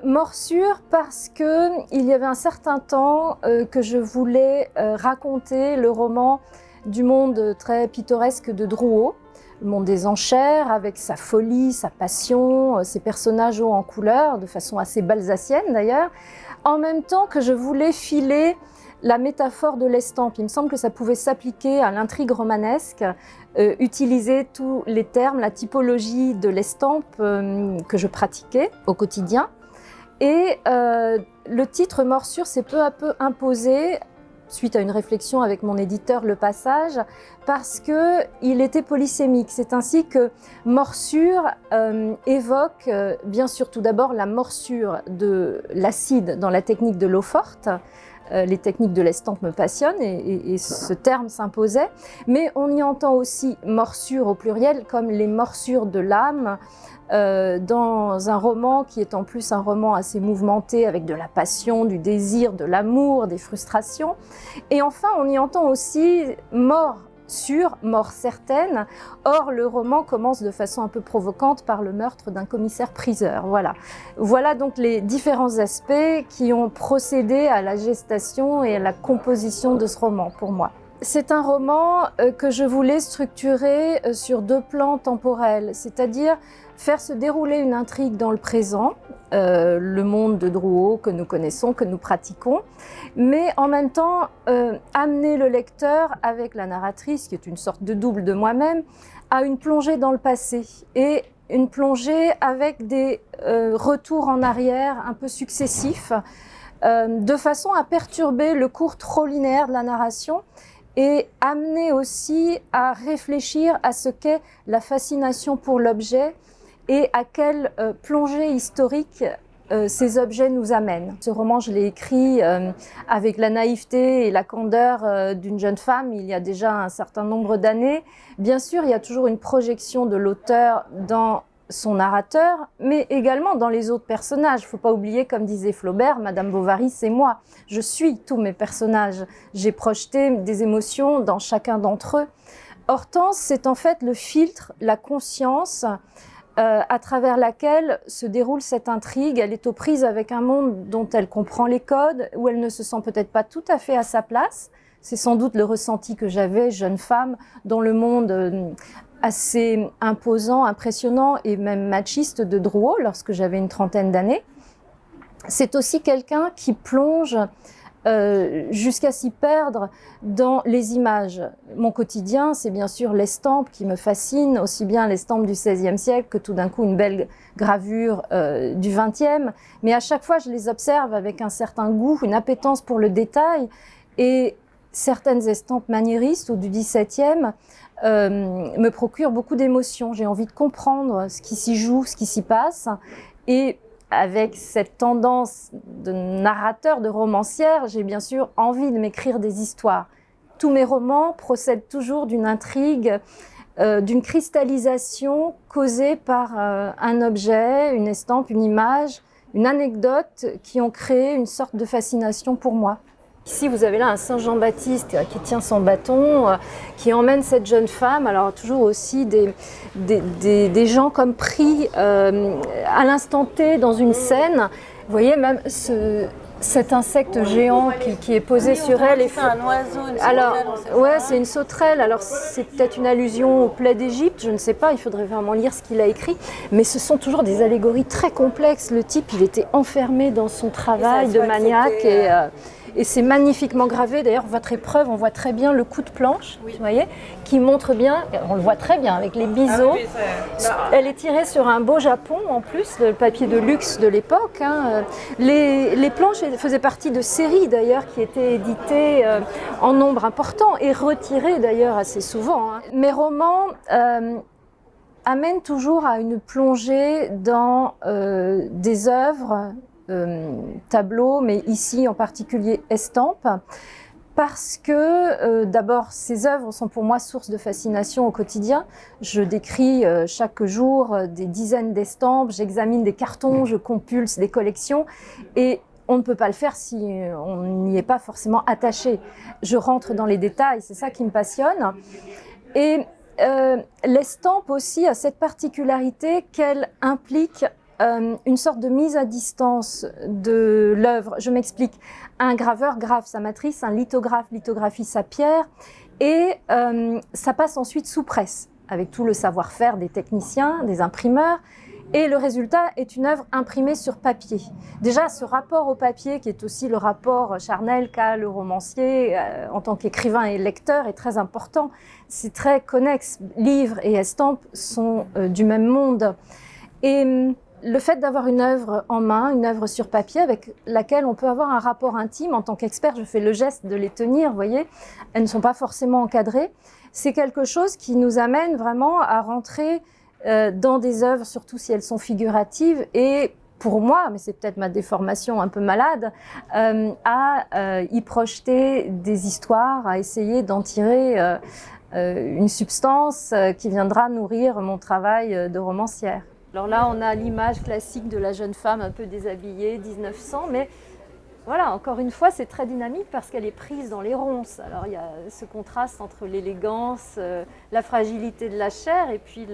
Morsure parce qu'il y avait un certain temps que je voulais raconter le roman du monde très pittoresque de Drouot, le monde des enchères avec sa folie, sa passion, ses personnages hauts en couleur, de façon assez balsacienne d'ailleurs, en même temps que je voulais filer la métaphore de l'estampe. Il me semble que ça pouvait s'appliquer à l'intrigue romanesque, utiliser tous les termes, la typologie de l'estampe que je pratiquais au quotidien. Et le titre Morsure s'est peu à peu imposé, suite à une réflexion avec mon éditeur Le Passage, parce qu'il était polysémique. C'est ainsi que morsure évoque bien sûr tout d'abord la morsure de l'acide dans la technique de l'eau forte. Les techniques de l'estampe me passionnent et ce terme s'imposait, mais on y entend aussi morsure au pluriel comme les morsures de l'âme, dans un roman qui est en plus un roman assez mouvementé avec de la passion, du désir, de l'amour, des frustrations. Et enfin, on y entend aussi mort sûre, mort certaine. Or, le roman commence de façon un peu provocante par le meurtre d'un commissaire-priseur. Voilà donc les différents aspects qui ont procédé à la gestation et à la composition de ce roman pour moi. C'est un roman que je voulais structurer sur deux plans temporels, c'est-à-dire faire se dérouler une intrigue dans le présent, le monde de Drouot que nous connaissons, que nous pratiquons, mais en même temps amener le lecteur avec la narratrice, qui est une sorte de double de moi-même, à une plongée dans le passé et une plongée avec des retours en arrière un peu successifs, de façon à perturber le cours trop linéaire de la narration et amener aussi à réfléchir à ce qu'est la fascination pour l'objet et à quelle plongée historique ces objets nous amènent. Ce roman, je l'ai écrit avec la naïveté et la candeur d'une jeune femme il y a déjà un certain nombre d'années. Bien sûr, il y a toujours une projection de l'auteur dans son narrateur, mais également dans les autres personnages. Il ne faut pas oublier, comme disait Flaubert, Madame Bovary, c'est moi. Je suis tous mes personnages. J'ai projeté des émotions dans chacun d'entre eux. Hortense, c'est en fait le filtre, la conscience à travers laquelle se déroule cette intrigue. Elle est aux prises avec un monde dont elle comprend les codes, où elle ne se sent peut-être pas tout à fait à sa place. C'est sans doute le ressenti que j'avais, jeune femme, dans le monde assez imposant, impressionnant et même machiste de Drouot lorsque j'avais une trentaine d'années. C'est aussi quelqu'un qui plonge jusqu'à s'y perdre dans les images. Mon quotidien, c'est bien sûr l'estampe qui me fascine, aussi bien l'estampe du XVIe siècle que tout d'un coup une belle gravure du XXe, mais à chaque fois je les observe avec un certain goût, une appétence pour le détail, et certaines estampes maniéristes ou du XVIIe me procurent beaucoup d'émotions. J'ai envie de comprendre ce qui s'y joue, ce qui s'y passe, et avec cette tendance de narrateur, de romancière, j'ai bien sûr envie de m'écrire des histoires. Tous mes romans procèdent toujours d'une intrigue, d'une cristallisation causée par un objet, une estampe, une image, une anecdote qui ont créé une sorte de fascination pour moi. Ici, vous avez là un Saint Jean-Baptiste qui tient son bâton, qui emmène cette jeune femme. Alors, toujours aussi des gens comme pris à l'instant T dans une scène. Vous voyez même cet insecte géant qui est posé sur elle. C'est un oiseau, une sauterelle. Alors, ouais, c'est une sauterelle. Alors, c'est peut-être une allusion aux plaies d'Égypte, je ne sais pas, il faudrait vraiment lire ce qu'il a écrit. Mais ce sont toujours des allégories très complexes. Le type, il était enfermé dans son travail de maniaque et c'est magnifiquement gravé. D'ailleurs, votre épreuve, on voit très bien le coup de planche, vous voyez, qui montre bien, on le voit très bien avec les biseaux. Elle est tirée sur un beau Japon, en plus, le papier de luxe de l'époque. Les planches faisaient partie de séries, d'ailleurs, qui étaient éditées en nombre important et retirées, d'ailleurs, assez souvent. Mes romans amènent toujours à une plongée dans des œuvres, tableaux, mais ici en particulier estampes, parce que d'abord ces œuvres sont pour moi source de fascination au quotidien. Je décris chaque jour des dizaines d'estampes, j'examine des cartons, je compulse des collections et on ne peut pas le faire si on n'y est pas forcément attaché. Je rentre dans les détails, c'est ça qui me passionne. Et l'estampe aussi a cette particularité qu'elle implique une sorte de mise à distance de l'œuvre. Je m'explique. Un graveur grave sa matrice, un lithographe lithographie sa pierre, et ça passe ensuite sous presse, avec tout le savoir-faire des techniciens, des imprimeurs, et le résultat est une œuvre imprimée sur papier. Déjà, ce rapport au papier, qui est aussi le rapport charnel qu'a le romancier en tant qu'écrivain et lecteur, est très important. C'est très connexe. Livre et estampe sont du même monde. Et le fait d'avoir une œuvre en main, une œuvre sur papier avec laquelle on peut avoir un rapport intime, en tant qu'expert, je fais le geste de les tenir, vous voyez, elles ne sont pas forcément encadrées, c'est quelque chose qui nous amène vraiment à rentrer dans des œuvres, surtout si elles sont figuratives, et pour moi, mais c'est peut-être ma déformation un peu malade, à y projeter des histoires, à essayer d'en tirer une substance qui viendra nourrir mon travail de romancière. Alors là, on a l'image classique de la jeune femme un peu déshabillée, 1900, mais voilà, encore une fois, c'est très dynamique parce qu'elle est prise dans les ronces. Alors il y a ce contraste entre l'élégance, la fragilité de la chair et puis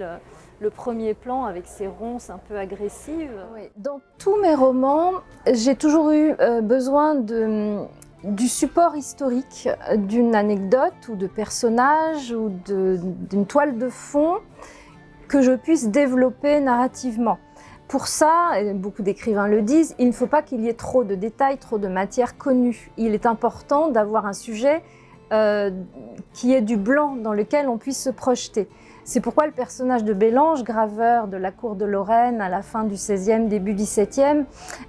le premier plan avec ces ronces un peu agressives. Oui. Dans tous mes romans, j'ai toujours eu besoin du support historique, d'une anecdote ou de personnage ou d'une toile de fond que je puisse développer narrativement. Pour ça, et beaucoup d'écrivains le disent, il ne faut pas qu'il y ait trop de détails, trop de matière connue. Il est important d'avoir un sujet qui est du blanc dans lequel on puisse se projeter. C'est pourquoi le personnage de Bellange, graveur de la cour de Lorraine à la fin du XVIe, début XVIIe,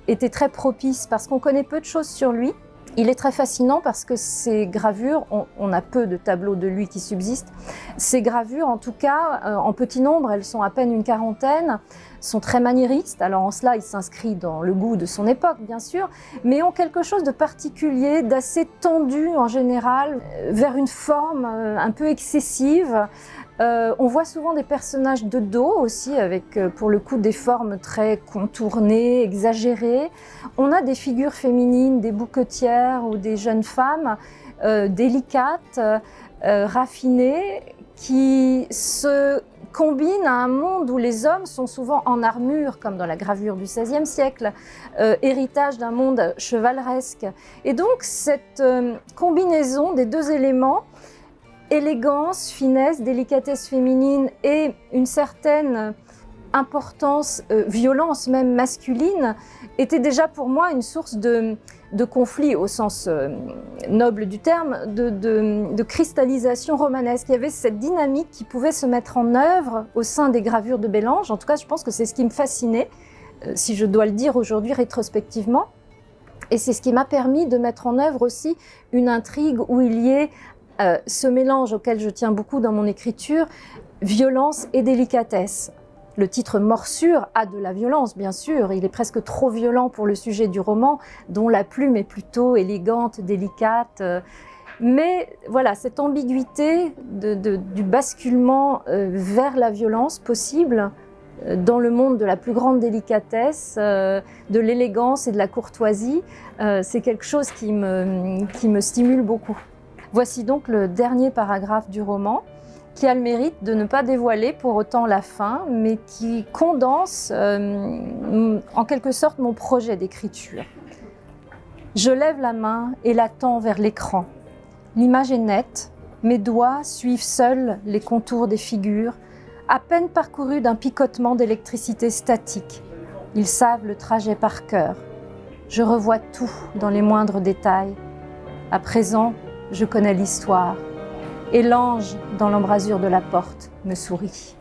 était très propice parce qu'on connaît peu de choses sur lui. Il est très fascinant parce que ces gravures, on a peu de tableaux de lui qui subsistent, ces gravures en tout cas, en petit nombre, elles sont à peine une quarantaine, sont très maniéristes, alors en cela il s'inscrit dans le goût de son époque bien sûr, mais ont quelque chose de particulier, d'assez tendu en général, vers une forme un peu excessive. On voit souvent des personnages de dos aussi, avec pour le coup des formes très contournées, exagérées. On a des figures féminines, des bouquetières ou des jeunes femmes délicates, raffinées, qui se combinent à un monde où les hommes sont souvent en armure, comme dans la gravure du XVIe siècle, héritage d'un monde chevaleresque. Et donc cette combinaison des deux éléments, élégance, finesse, délicatesse féminine et une certaine importance, violence même masculine, était déjà pour moi une source de conflit au sens noble du terme, de cristallisation romanesque. Il y avait cette dynamique qui pouvait se mettre en œuvre au sein des gravures de Bellange. En tout cas, je pense que c'est ce qui me fascinait, si je dois le dire aujourd'hui rétrospectivement. Et c'est ce qui m'a permis de mettre en œuvre aussi une intrigue où il y ait ce mélange auquel je tiens beaucoup dans mon écriture, violence et délicatesse. Le titre Morsure a de la violence, bien sûr, il est presque trop violent pour le sujet du roman, dont la plume est plutôt élégante, délicate. Mais voilà, cette ambiguïté du basculement vers la violence possible dans le monde de la plus grande délicatesse, de l'élégance et de la courtoisie, c'est quelque chose qui me stimule beaucoup. Voici donc le dernier paragraphe du roman, qui a le mérite de ne pas dévoiler pour autant la fin, mais qui condense en quelque sorte mon projet d'écriture. Je lève la main et la tends vers l'écran. L'image est nette, mes doigts suivent seuls les contours des figures, à peine parcourus d'un picotement d'électricité statique. Ils savent le trajet par cœur. Je revois tout dans les moindres détails. À présent, je connais l'histoire. Et l'ange, dans l'embrasure de la porte, me sourit.